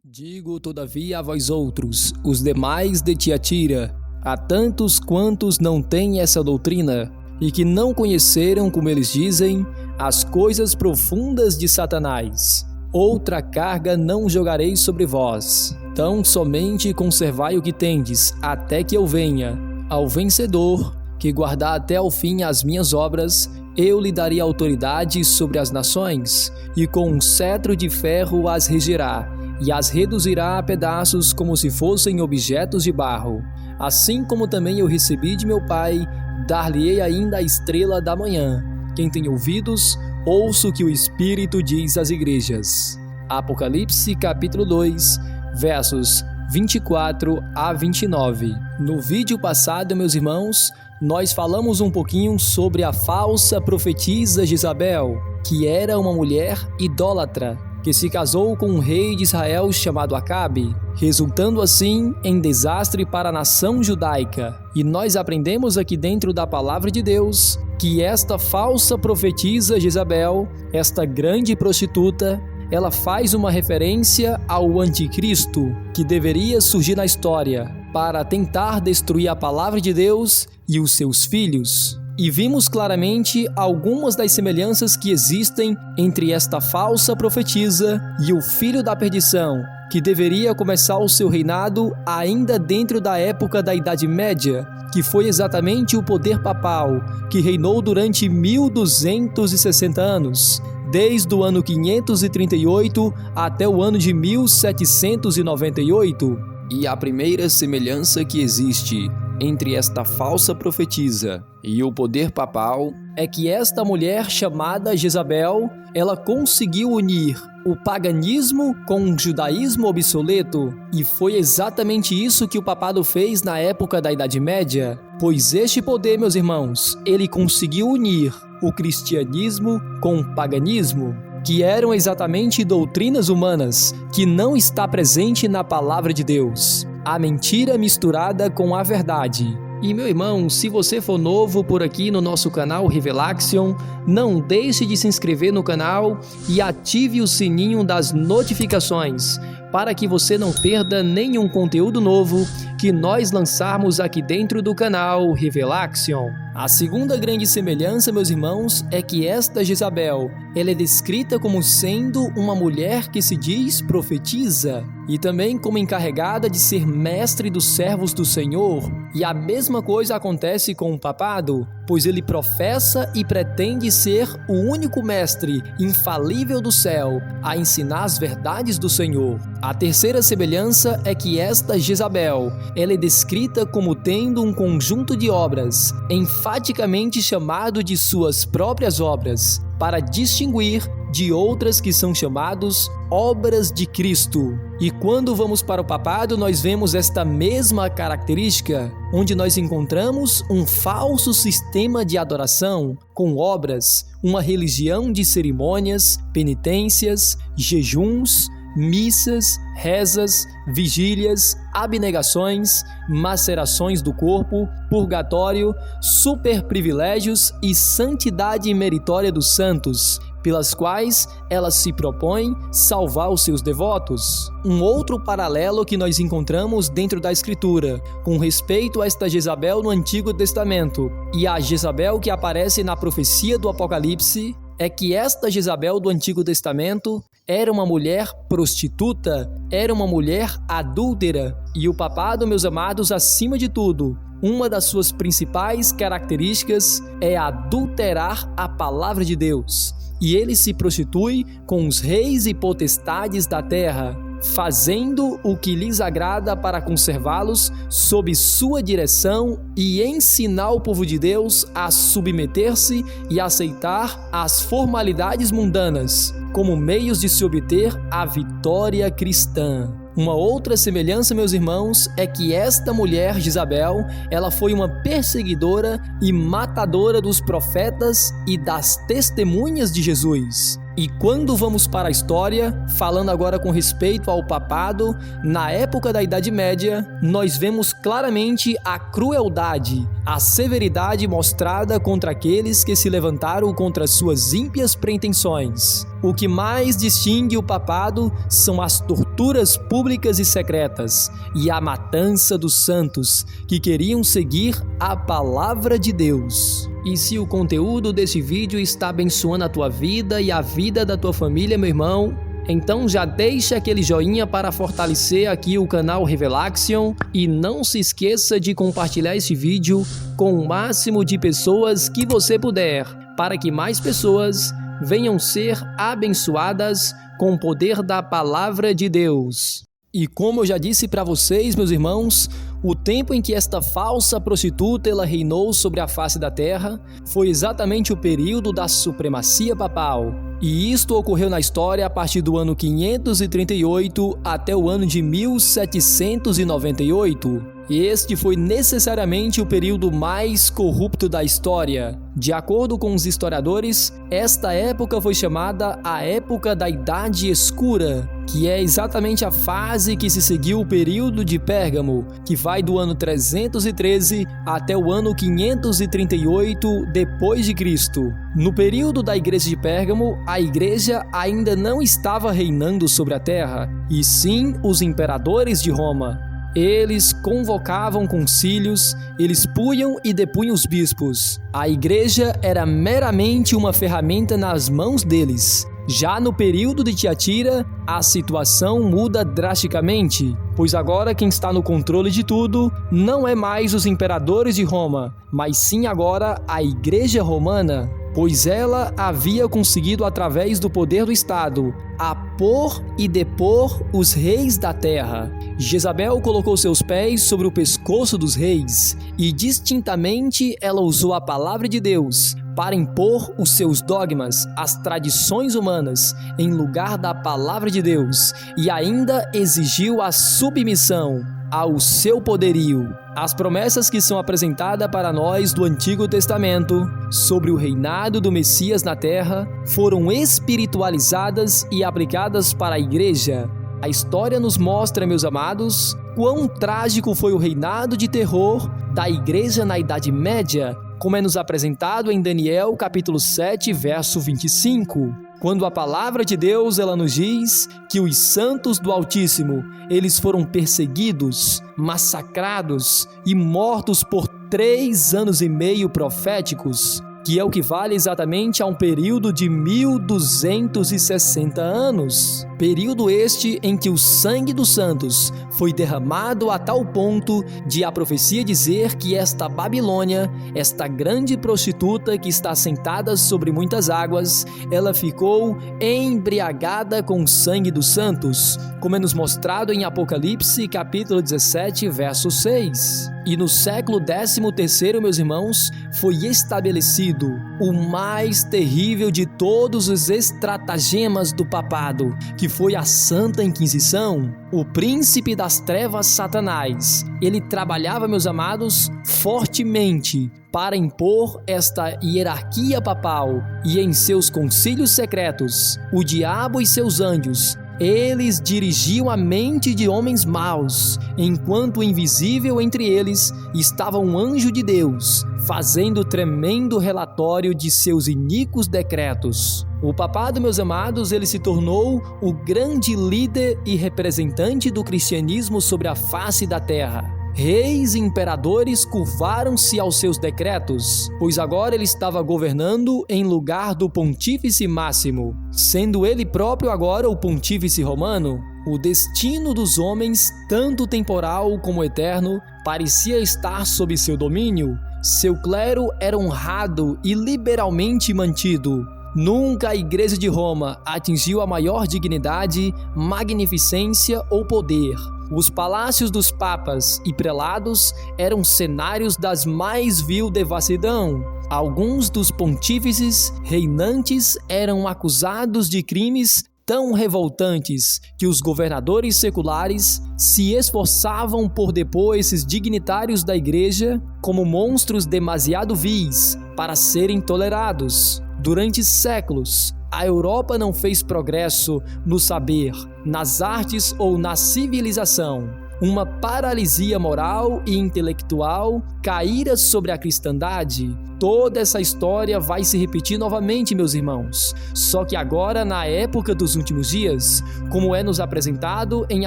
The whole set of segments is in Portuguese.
Digo, todavia, a vós outros, os demais de Tiatira, a tantos quantos não têm essa doutrina, e que não conheceram, como eles dizem, as coisas profundas de Satanás. Outra carga não jogarei sobre vós. Tão somente conservai o que tendes, até que eu venha. Ao vencedor, que guardar até ao fim as minhas obras, eu lhe darei autoridade sobre as nações, e com um cetro de ferro as regerá, e as reduzirá a pedaços como se fossem objetos de barro. Assim como também eu recebi de meu Pai, dar-lhe-ei ainda a estrela da manhã. Quem tem ouvidos, ouça o que o Espírito diz às igrejas. Apocalipse capítulo 2, versos 24 a 29. No vídeo passado, meus irmãos, nós falamos um pouquinho sobre a falsa profetisa Jezabel, que era uma mulher idólatra, que se casou com um rei de Israel chamado Acabe, resultando assim em desastre para a nação judaica. E nós aprendemos aqui dentro da palavra de Deus que esta falsa profetisa Jezabel, esta grande prostituta, ela faz uma referência ao anticristo que deveria surgir na história para tentar destruir a palavra de Deus e os seus filhos. E vimos claramente algumas das semelhanças que existem entre esta falsa profetisa e o filho da perdição, que deveria começar o seu reinado ainda dentro da época da Idade Média, que foi exatamente o poder papal, que reinou durante 1260 anos, desde o ano 538 até o ano de 1798. E a primeira semelhança que existe entre esta falsa profetisa e o poder papal é que esta mulher chamada Jezabel, ela conseguiu unir o paganismo com um judaísmo obsoleto, e foi exatamente isso que o papado fez na época da Idade Média, pois este poder, meus irmãos, ele conseguiu unir o cristianismo com o paganismo, que eram exatamente doutrinas humanas, que não está presente na palavra de Deus. A mentira misturada com a verdade. E meu irmão, se você for novo por aqui no nosso canal Revelaction, não deixe de se inscrever no canal e ative o sininho das notificações, para que você não perda nenhum conteúdo novo que nós lançarmos aqui dentro do canal Revelaction. A segunda grande semelhança, meus irmãos, é que esta Jezabel, ela é descrita como sendo uma mulher que se diz profetiza, e também como encarregada de ser mestre dos servos do Senhor. E a mesma coisa acontece com o papado, pois ele professa e pretende ser o único mestre infalível do céu a ensinar as verdades do Senhor. A terceira semelhança é que esta Jezabel, ela é descrita como tendo um conjunto de obras, enfaticamente chamado de suas próprias obras, para distinguir de outras que são chamados obras de Cristo. E quando vamos para o papado, nós vemos esta mesma característica, onde nós encontramos um falso sistema de adoração, com obras, uma religião de cerimônias, penitências, jejuns, missas, rezas, vigílias, abnegações, macerações do corpo, purgatório, superprivilégios e santidade meritória dos santos, pelas quais ela se propõe salvar os seus devotos. Um outro paralelo que nós encontramos dentro da Escritura, com respeito a esta Jezabel no Antigo Testamento e a Jezabel que aparece na profecia do Apocalipse, é que esta Jezabel do Antigo Testamento era uma mulher prostituta, era uma mulher adúltera, e o papado, meus amados, acima de tudo, uma das suas principais características é adulterar a palavra de Deus. E ele se prostitui com os reis e potestades da terra, fazendo o que lhes agrada para conservá-los sob sua direção e ensinar o povo de Deus a submeter-se e aceitar as formalidades mundanas como meios de se obter a vitória cristã. Uma outra semelhança, meus irmãos, é que esta mulher, Jezabel, ela foi uma perseguidora e matadora dos profetas e das testemunhas de Jesus. E quando vamos para a história, falando agora com respeito ao papado, na época da Idade Média, nós vemos claramente a crueldade, a severidade mostrada contra aqueles que se levantaram contra suas ímpias pretensões. O que mais distingue o papado são as torturas públicas e secretas e a matança dos santos que queriam seguir a palavra de Deus. E se o conteúdo desse vídeo está abençoando a tua vida e a vida da tua família, meu irmão, então já deixa aquele joinha para fortalecer aqui o canal Revelaxion e não se esqueça de compartilhar esse vídeo com o máximo de pessoas que você puder, para que mais pessoas venham ser abençoadas com o poder da palavra de Deus. E como eu já disse para vocês, meus irmãos, o tempo em que esta falsa prostituta ela reinou sobre a face da terra foi exatamente o período da supremacia papal. E isto ocorreu na história a partir do ano 538 até o ano de 1798. Este foi necessariamente o período mais corrupto da história. De acordo com os historiadores, esta época foi chamada a Época da Idade Escura, que é exatamente a fase que se seguiu o período de Pérgamo, que vai do ano 313 até o ano 538 depois de Cristo. No período da Igreja de Pérgamo, a Igreja ainda não estava reinando sobre a terra, e sim os imperadores de Roma. Eles convocavam concílios, eles punham e depunham os bispos. A igreja era meramente uma ferramenta nas mãos deles. Já no período de Tiatira, a situação muda drasticamente, pois agora quem está no controle de tudo não é mais os imperadores de Roma, mas sim agora a Igreja Romana, pois ela havia conseguido, através do poder do Estado, apor e depor os reis da terra. Jezabel colocou seus pés sobre o pescoço dos reis e distintamente ela usou a palavra de Deus para impor os seus dogmas, as tradições humanas, em lugar da palavra de Deus, e ainda exigiu a submissão ao seu poderio. As promessas que são apresentadas para nós do Antigo Testamento sobre o reinado do Messias na terra foram espiritualizadas e aplicadas para a igreja. A história nos mostra, meus amados, quão trágico foi o reinado de terror da igreja na Idade Média, como é nos apresentado em Daniel capítulo 7, verso 25. Quando a palavra de Deus ela nos diz que os santos do Altíssimo, eles foram perseguidos, massacrados e mortos por 3 anos e meio proféticos, que é o que vale exatamente a um período de 1260 anos. Período este em que o sangue dos santos foi derramado a tal ponto de a profecia dizer que esta Babilônia, esta grande prostituta que está sentada sobre muitas águas, ela ficou embriagada com o sangue dos santos, como é nos mostrado em Apocalipse capítulo 17, verso 6. E no século 13º, meus irmãos, foi estabelecido o mais terrível de todos os estratagemas do papado, que foi a Santa Inquisição. O príncipe das trevas, Satanás, ele trabalhava, meus amados, fortemente para impor esta hierarquia papal, e em seus concílios secretos, o diabo e seus anjos, eles dirigiam a mente de homens maus, enquanto invisível entre eles estava um anjo de Deus, fazendo tremendo relatório de seus iníquos decretos. O papado, meus amados, ele se tornou o grande líder e representante do cristianismo sobre a face da terra. Reis e imperadores curvaram-se aos seus decretos, pois agora ele estava governando em lugar do pontífice máximo, sendo ele próprio agora o pontífice romano. O destino dos homens, tanto temporal como eterno, parecia estar sob seu domínio. Seu clero era honrado e liberalmente mantido. Nunca a Igreja de Roma atingiu a maior dignidade, magnificência ou poder. Os palácios dos papas e prelados eram cenários das mais vil devassidão. Alguns dos pontífices reinantes eram acusados de crimes tão revoltantes que os governadores seculares se esforçavam por depor esses dignitários da igreja como monstros demasiado vis para serem tolerados. Durante séculos, a Europa não fez progresso no saber, nas artes ou na civilização. Uma paralisia moral e intelectual caíra sobre a cristandade. Toda essa história vai se repetir novamente, meus irmãos. Só que agora, na época dos últimos dias, como é nos apresentado em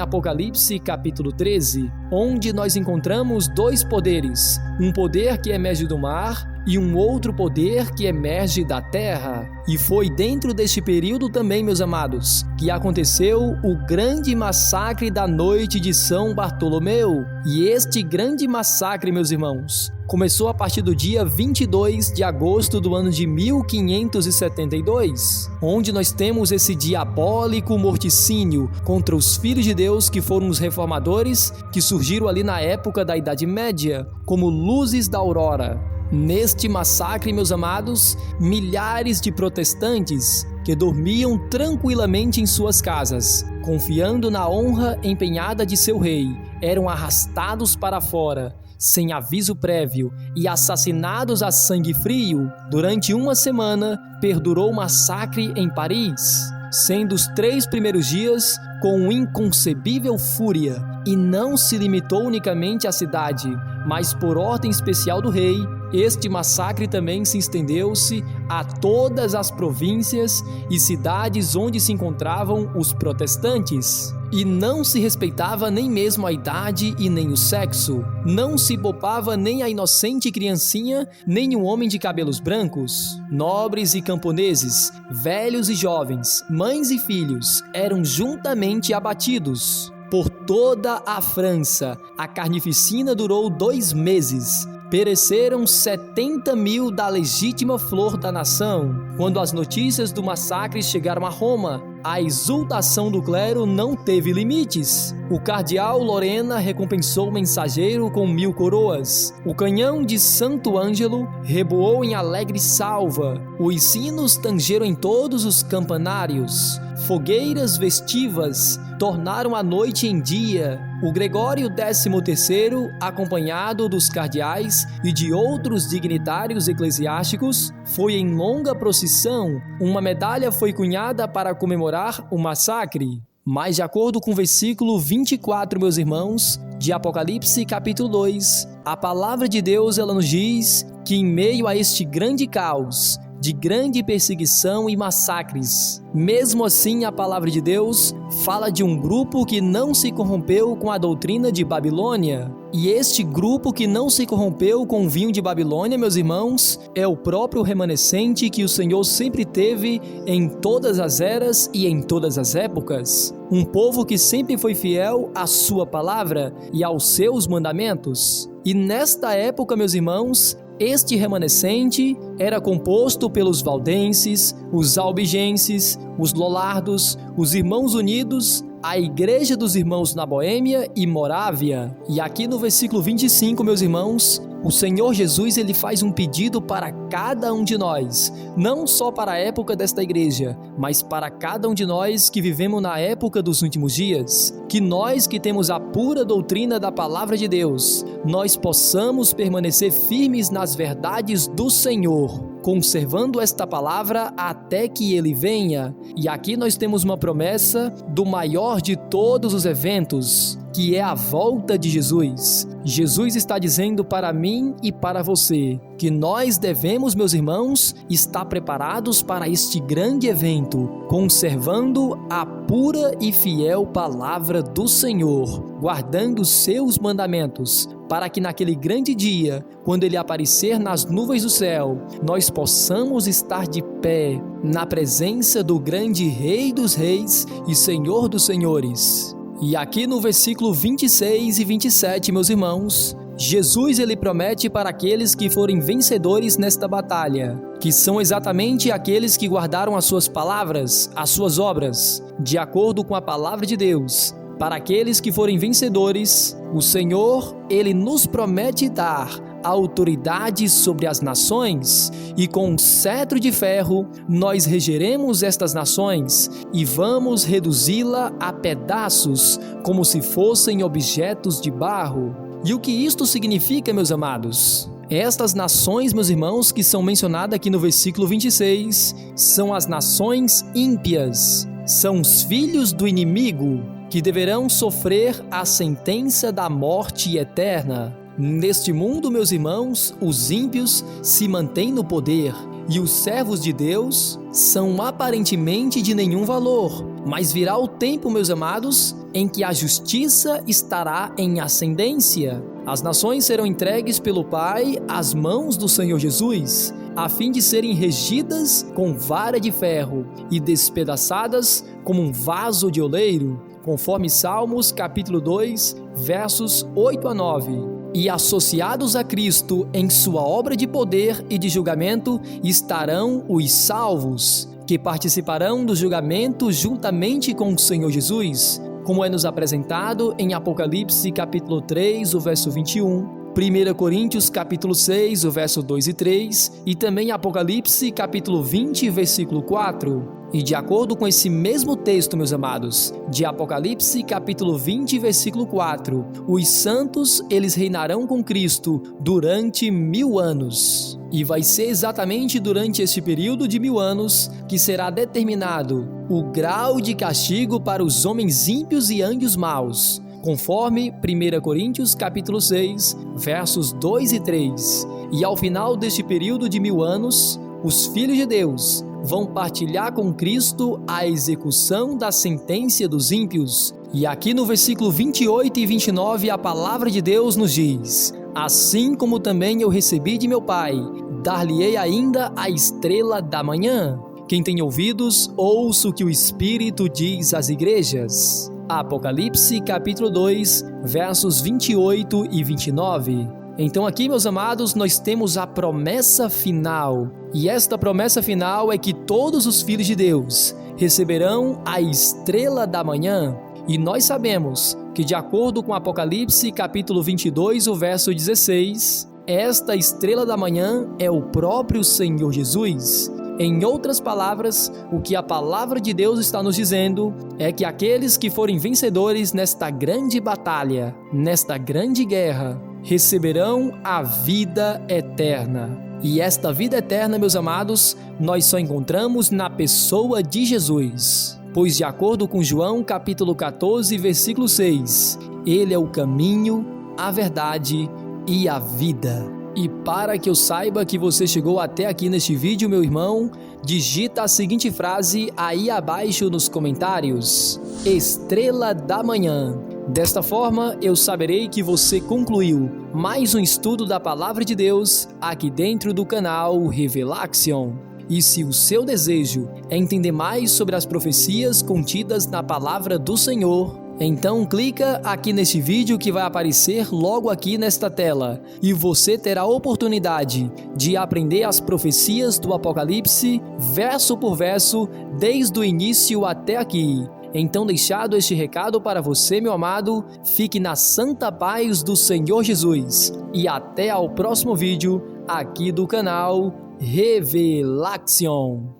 Apocalipse capítulo 13, onde nós encontramos dois poderes, um poder que emerge do mar e um outro poder que emerge da terra. E foi dentro deste período também, meus amados, que aconteceu o grande massacre da noite de São Bartolomeu. E este grande massacre, meus irmãos, começou a partir do dia 22 de agosto do ano de 1572, onde nós temos esse diabólico morticínio contra os filhos de Deus que foram os reformadores, que surgiram ali na época da Idade Média, como luzes da aurora. Neste massacre, meus amados, milhares de protestantes que dormiam tranquilamente em suas casas, confiando na honra empenhada de seu rei, eram arrastados para fora, sem aviso prévio, e assassinados a sangue frio. Durante uma semana, perdurou o massacre em Paris, sendo os 3 primeiros dias com inconcebível fúria, e não se limitou unicamente à cidade, mas por ordem especial do rei, este massacre também se estendeu-se a todas as províncias e cidades onde se encontravam os protestantes. E não se respeitava nem mesmo a idade e nem o sexo. Não se poupava nem a inocente criancinha, nem um homem de cabelos brancos. Nobres e camponeses, velhos e jovens, mães e filhos, eram juntamente abatidos. Por toda a França, a carnificina durou 2 meses. Pereceram 70.000 da legítima flor da nação. Quando as notícias do massacre chegaram a Roma, a exultação do clero não teve limites. O cardeal Lorena recompensou o mensageiro com 1000 coroas. O canhão de Santo Ângelo reboou em alegre salva. Os sinos tangeram em todos os campanários. Fogueiras festivas tornaram a noite em dia. O Gregório XIII, acompanhado dos cardeais e de outros dignitários eclesiásticos, foi em longa procissão. Uma medalha foi cunhada para comemorar o massacre. Mas de acordo com o versículo 24, meus irmãos, de Apocalipse capítulo 2, a palavra de Deus ela nos diz que em meio a este grande caos, de grande perseguição e massacres, mesmo assim a palavra de Deus fala de um grupo que não se corrompeu com a doutrina de Babilônia. E este grupo que não se corrompeu com o vinho de Babilônia, meus irmãos, é o próprio remanescente que o Senhor sempre teve em todas as eras e em todas as épocas. Um povo que sempre foi fiel à sua palavra e aos seus mandamentos. E nesta época, meus irmãos, este remanescente era composto pelos valdenses, os albigenses, os lollardos, os irmãos unidos, a Igreja dos Irmãos na Boêmia e Morávia. E aqui no versículo 25, meus irmãos, o Senhor Jesus ele faz um pedido para cada um de nós, não só para a época desta igreja, mas para cada um de nós que vivemos na época dos últimos dias, que nós que temos a pura doutrina da palavra de Deus, nós possamos permanecer firmes nas verdades do Senhor, conservando esta palavra até que ele venha. E aqui nós temos uma promessa do maior de todos os eventos, que é a volta de Jesus. Jesus está dizendo para mim e para você que nós devemos, meus irmãos, estar preparados para este grande evento, conservando a pura e fiel palavra do Senhor, guardando seus mandamentos, para que naquele grande dia, quando ele aparecer nas nuvens do céu, nós possamos estar de pé na presença do grande Rei dos Reis e Senhor dos Senhores. E aqui no versículo 26 e 27, meus irmãos, Jesus ele promete para aqueles que forem vencedores nesta batalha, que são exatamente aqueles que guardaram as suas palavras, as suas obras, de acordo com a palavra de Deus. Para aqueles que forem vencedores, o Senhor, ele nos promete dar autoridade sobre as nações, e com um cetro de ferro nós regeremos estas nações e vamos reduzi-la a pedaços, como se fossem objetos de barro. E o que isto significa, meus amados? Estas nações, meus irmãos, que são mencionadas aqui no versículo 26, são as nações ímpias, são os filhos do inimigo, que deverão sofrer a sentença da morte eterna. Neste mundo, meus irmãos, os ímpios se mantêm no poder, e os servos de Deus são aparentemente de nenhum valor, mas virá o tempo, meus amados, em que a justiça estará em ascendência. As nações serão entregues pelo Pai às mãos do Senhor Jesus, a fim de serem regidas com vara de ferro e despedaçadas como um vaso de oleiro, conforme Salmos capítulo 2, versos 8 a 9. E associados a Cristo em sua obra de poder e de julgamento estarão os salvos, que participarão do julgamento juntamente com o Senhor Jesus, como é nos apresentado em Apocalipse capítulo 3, o verso 21, 1 Coríntios capítulo 6, o verso 2 e 3, e também Apocalipse capítulo 20, versículo 4. E de acordo com esse mesmo texto, meus amados, de Apocalipse capítulo 20, versículo 4, os santos, eles reinarão com Cristo durante 1000 anos. E vai ser exatamente durante este período de 1000 anos que será determinado o grau de castigo para os homens ímpios e anjos maus, conforme 1 Coríntios capítulo 6, versos 2 e 3. E ao final deste período de 1000 anos, os filhos de Deus vão partilhar com Cristo a execução da sentença dos ímpios. E aqui no versículo 28 e 29 a palavra de Deus nos diz: assim como também eu recebi de meu Pai, dar-lhe-ei ainda a estrela da manhã. Quem tem ouvidos, ouça o que o Espírito diz às igrejas. Apocalipse capítulo 2, versos 28 e 29. Então aqui, meus amados, nós temos a promessa final. E esta promessa final é que todos os filhos de Deus receberão a estrela da manhã. E nós sabemos que, de acordo com Apocalipse capítulo 22, o verso 16, esta estrela da manhã é o próprio Senhor Jesus. Em outras palavras, o que a palavra de Deus está nos dizendo é que aqueles que forem vencedores nesta grande batalha, nesta grande guerra, receberão a vida eterna. E esta vida eterna, meus amados, nós só encontramos na pessoa de Jesus. Pois, de acordo com João capítulo 14, versículo 6, Ele é o caminho, a verdade e a vida. E para que eu saiba que você chegou até aqui neste vídeo, meu irmão, digita a seguinte frase aí abaixo nos comentários: Estrela da Manhã. Desta forma, eu saberei que você concluiu mais um estudo da Palavra de Deus aqui dentro do canal Revelaction. E se o seu desejo é entender mais sobre as profecias contidas na Palavra do Senhor, então clica aqui neste vídeo que vai aparecer logo aqui nesta tela e você terá a oportunidade de aprender as profecias do Apocalipse verso por verso desde o início até aqui. Então, deixado este recado para você, meu amado, fique na santa paz do Senhor Jesus e até ao próximo vídeo aqui do canal Revelaction.